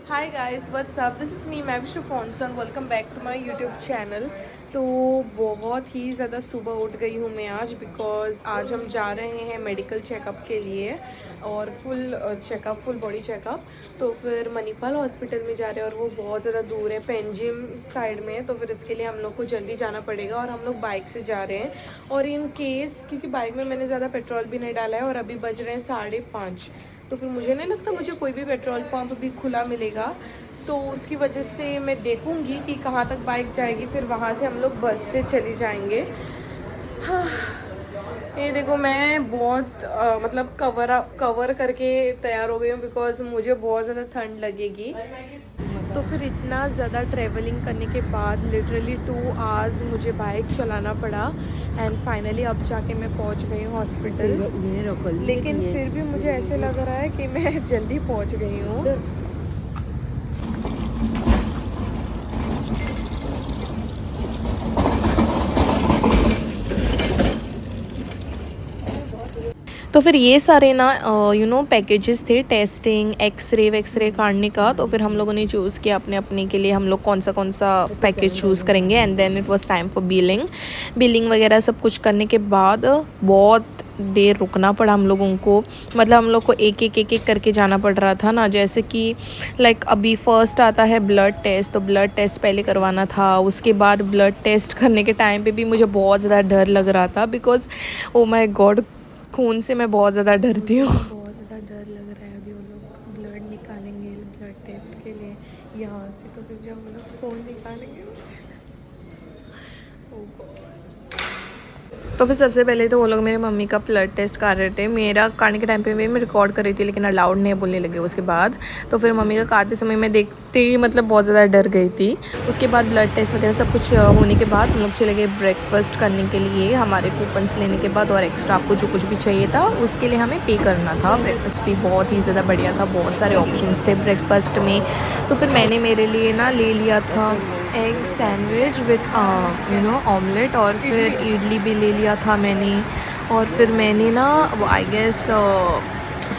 Hi guys what's up, this is me मैविश फोनसन। Welcome back to my YouTube channel. तो बहुत ही ज़्यादा सुबह उठ गई हूँ मैं आज, बिकॉज़ आज हम जा रहे हैं मेडिकल चेकअप के लिए और फुल बॉडी चेकअप। तो फिर मणिपाल हॉस्पिटल में जा रहे हैं और वो बहुत ज़्यादा दूर है, पेंजिम साइड में है। तो फिर इसके लिए हम लोग को जल्दी जाना पड़ेगा और हम लोग बाइक से जा रहे हैं। और इन केस, क्योंकि बाइक में मैंने ज़्यादा पेट्रोल भी नहीं डाला है और अभी बज रहे हैं 5:30, तो फिर मुझे नहीं लगता मुझे कोई भी पेट्रोल पंप भी खुला मिलेगा। तो उसकी वजह से मैं देखूंगी कि कहाँ तक बाइक जाएगी, फिर वहाँ से हम लोग बस से चली जाएंगे। हाँ, ये देखो मैं बहुत मतलब कवर करके तैयार हो गई हूँ, बिकॉज मुझे बहुत ज़्यादा ठंड लगेगी। तो फिर इतना ज़्यादा ट्रैवलिंग करने के बाद लिटरली 2 आवर्स मुझे बाइक चलाना पड़ा एंड फाइनली अब जाके मैं पहुंच गई हूँ हॉस्पिटल। लेकिन फिर भी मुझे ऐसे लग रहा है कि मैं जल्दी पहुंच गई हूँ। तो फिर ये सारे ना पैकेजेस थे, टेस्टिंग, एक्सरे काटने का। तो फिर हम लोगों ने चूज़ किया अपने अपने के लिए हम लोग कौन सा पैकेज चूज़ करेंगे। And then it was time for billing वगैरह सब कुछ करने के बाद बहुत देर रुकना पड़ा हम लोगों को। मतलब हम लोग को एक करके जाना पड़ रहा था ना, जैसे कि लाइक अभी फर्स्ट आता है ब्लड टेस्ट, तो ब्लड टेस्ट पहले करवाना था। उसके बाद ब्लड टेस्ट करने के टाइम पे भी मुझे बहुत ज़्यादा डर लग रहा था, बिकॉज़ ओ माय गॉड, खून से मैं बहुत ज़्यादा डरती हूँ। बहुत ज़्यादा डर लग रहा है। अभी वो लोग ब्लड निकालेंगे ब्लड टेस्ट के लिए यहाँ से, तो फिर जब हम लोग खून निकालेंगे, ओ गॉड। तो फिर सबसे पहले तो वो लोग मेरे मम्मी का ब्लड टेस्ट कर रहे थे। मेरा काटने के टाइम पे भी मैं रिकॉर्ड कर रही थी, लेकिन अलाउड नहीं बोलने लगे उसके बाद। तो फिर मम्मी का काटते समय मैं देखते ही मतलब बहुत ज़्यादा डर गई थी। उसके बाद ब्लड टेस्ट वगैरह सब कुछ होने के बाद हम लोग चले गए ब्रेकफास्ट करने के लिए। हमारे कूपन्स लेने के बाद और एक्स्ट्रा आपको जो कुछ भी चाहिए था उसके लिए हमें पे करना था। ब्रेकफास्ट भी बहुत ही ज़्यादा बढ़िया था, बहुत सारे ऑप्शंस थे ब्रेकफास्ट में। तो फिर मैंने मेरे लिए ना ले लिया था एग सैंडविच विथ ऑमलेट, और फिर इडली भी ले लिया था मैंने। और फिर मैंने ना वो आई गेस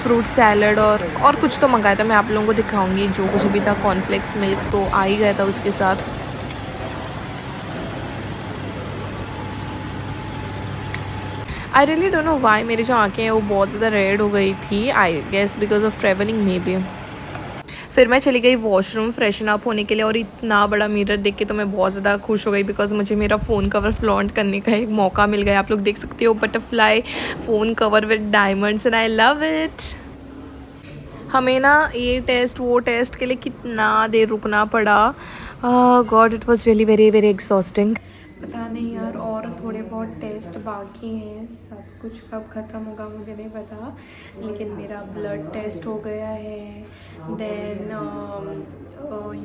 फ्रूट सैलड और कुछ तो मंगाया था, मैं आप लोगों को दिखाऊंगी जो कुछ भी था। कॉर्नफ्लेक्स मिल्क तो आ ही गया था उसके साथ। I really don't know why मेरी जो आँखें हैं वो बहुत ज़्यादा रेड हो गई थी, I guess because of travelling maybe. फिर मैं चली गई वॉशरूम फ्रेशन अप होने के लिए, और इतना बड़ा मिरर देख के तो मैं बहुत ज़्यादा खुश हो गई, बिकॉज मुझे मेरा फ़ोन कवर फ्लॉन्ट करने का एक मौका मिल गया। आप लोग देख सकते हो butterfly phone cover with diamonds and I love it. हमें ना ये टेस्ट वो टेस्ट के लिए कितना देर रुकना पड़ा। God, it was really very very exhausting. पता नहीं यार, और थोड़े बहुत टेस्ट बाकी हैं, सब कुछ कब ख़त्म होगा मुझे नहीं पता। लेकिन मेरा ब्लड टेस्ट हो गया है, देन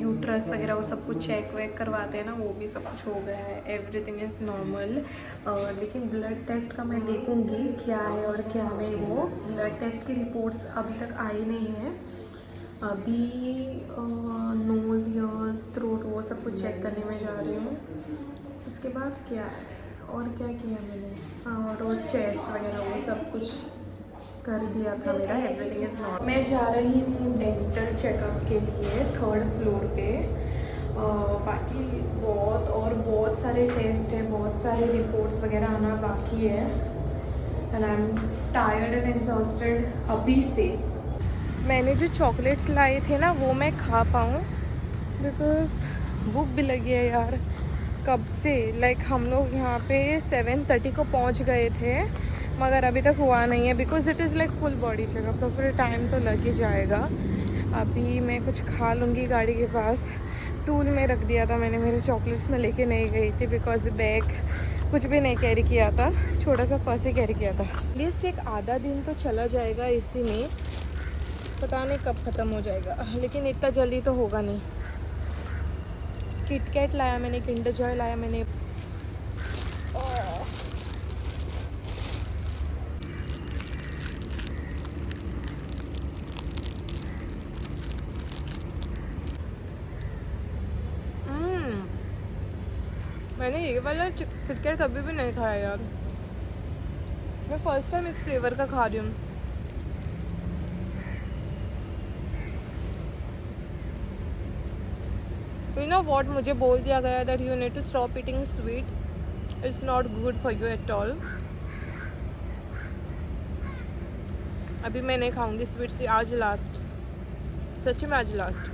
यूट्रस वगैरह वो सब कुछ चेक वेक करवाते हैं ना, वो भी सब कुछ हो गया है। Everything is normal. लेकिन ब्लड टेस्ट का मैं देखूँगी क्या है और क्या नहीं। वो ब्लड टेस्ट की रिपोर्ट्स अभी तक आई नहीं है। अभी नोज़, ईयर्स, थ्रोट वो सब कुछ चेक करने में जा रही हूँ। उसके बाद क्या है और क्या किया मैंने, हाँ, और वो चेस्ट वगैरह वो सब कुछ कर दिया था मेरा। Everything is normal. मैं जा रही हूँ डेंटल चेकअप के लिए 3rd फ्लोर पे। बाकी बहुत सारे टेस्ट हैं, बहुत सारे रिपोर्ट्स वगैरह आना बाकी है। And I am tired and exhausted अभी से। मैंने जो चॉकलेट्स लाए थे ना वो मैं खा पाऊँ, बिकॉज भूख भी लगी है यार कब से। लाइक हम लोग यहाँ पे 7:30 को पहुँच गए थे, मगर अभी तक हुआ नहीं है, because it is like full body checkup, तो फिर टाइम तो लग ही जाएगा। अभी मैं कुछ खा लूँगी गाड़ी के पास। टूल में रख दिया था मैंने, मेरे चॉकलेट्स में लेके नहीं गई थी, बिकॉज बैग कुछ भी नहीं कैरी किया था, छोटा सा पर्स ही कैरी किया था। एटलीस्ट एक आधा दिन तो चला जाएगा इसी में, पता नहीं कब ख़त्म हो जाएगा, लेकिन इतना जल्दी तो होगा नहीं। किटकैट लाया मैंने, किंडर जॉय लाया मैंने। मैंने ये वाला किटकैट कभी भी नहीं खाया यार, मैं फर्स्ट टाइम इस फ्लेवर का खा रही हूँ। यू नो वॉट, मुझे बोल दिया गया that you need to stop eating sweet, it's not good for you at all. अभी मैं नहीं खाऊंगी स्वीट्स, आज लास्ट, सच्ची में आज लास्ट।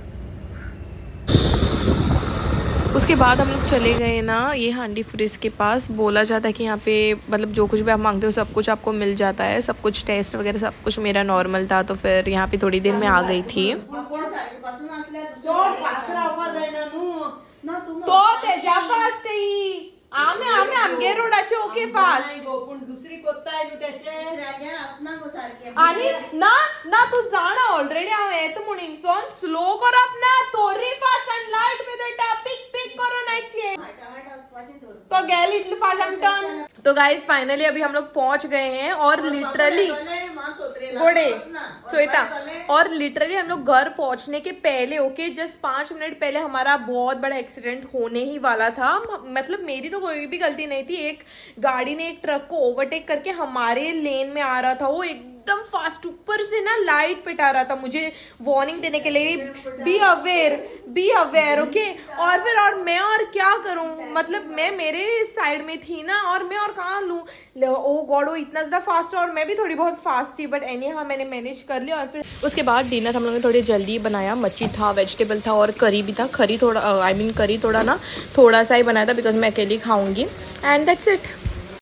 उसके बाद हम लोग चले गए ना ये हांडी फ्रिज के पास। बोला जाता है कि यहाँ पे मतलब जो कुछ भी आप मांगते हो सब कुछ आपको मिल जाता है, सब कुछ टेस्ट वगैरह सब कुछ मेरा नॉर्मल था, तो फिर यहाँ पे थोड़ी देर में आ गई थी। तो तेजा फास्ट ही आमे आमे आमगे रोडाचे ओके फास्ट दुसरी कोत्ता आहे त्याचे आणि ना ना तू जाणा ऑलरेडी हांव येता म्हणून सोन स्लो करप ना, तोरी फास्ट आनी लाइट मेदटा पिक पिक करो नाइचे तो गेली इतनी फास्ट हम टर्न। तो गाइस फाइनली अभी हम लोग पहुंच गए हैं और लिटरली गोड़े चोइटा, और लिटरली हम लोग घर पहुंचने के पहले ओके जस्ट 5 मिनट पहले हमारा बहुत बड़ा एक्सीडेंट होने ही वाला था। मतलब मेरी तो कोई भी गलती नहीं थी, एक गाड़ी ने एक ट्रक को ओवरटेक करके हमारे लेन में आ रहा था, वो एकदम फास्ट ऊपर से ना लाइट पिटा रहा था मुझे वार्निंग देने के लिए, बी अवेयर ओके। और फिर और मैं और क्या करूं, मतलब मैं मेरे साइड में थी ना, और मैं और कहाँ लूं, ओ गॉड वो इतना ज़्यादा फास्ट है और मैं भी थोड़ी बहुत फास्ट थी, बट एनी हाँ मैंने मैनेज कर लिया। और फिर उसके बाद डिनर हम लोगों ने थोड़ी जल्दी बनाया, मच्छी था, वेजिटेबल था और करी भी था। करी थोड़ा करी थोड़ा ना थोड़ा सा ही बनाया था बिकॉज मैं अकेली खाऊंगी, एंड दैट्स इट।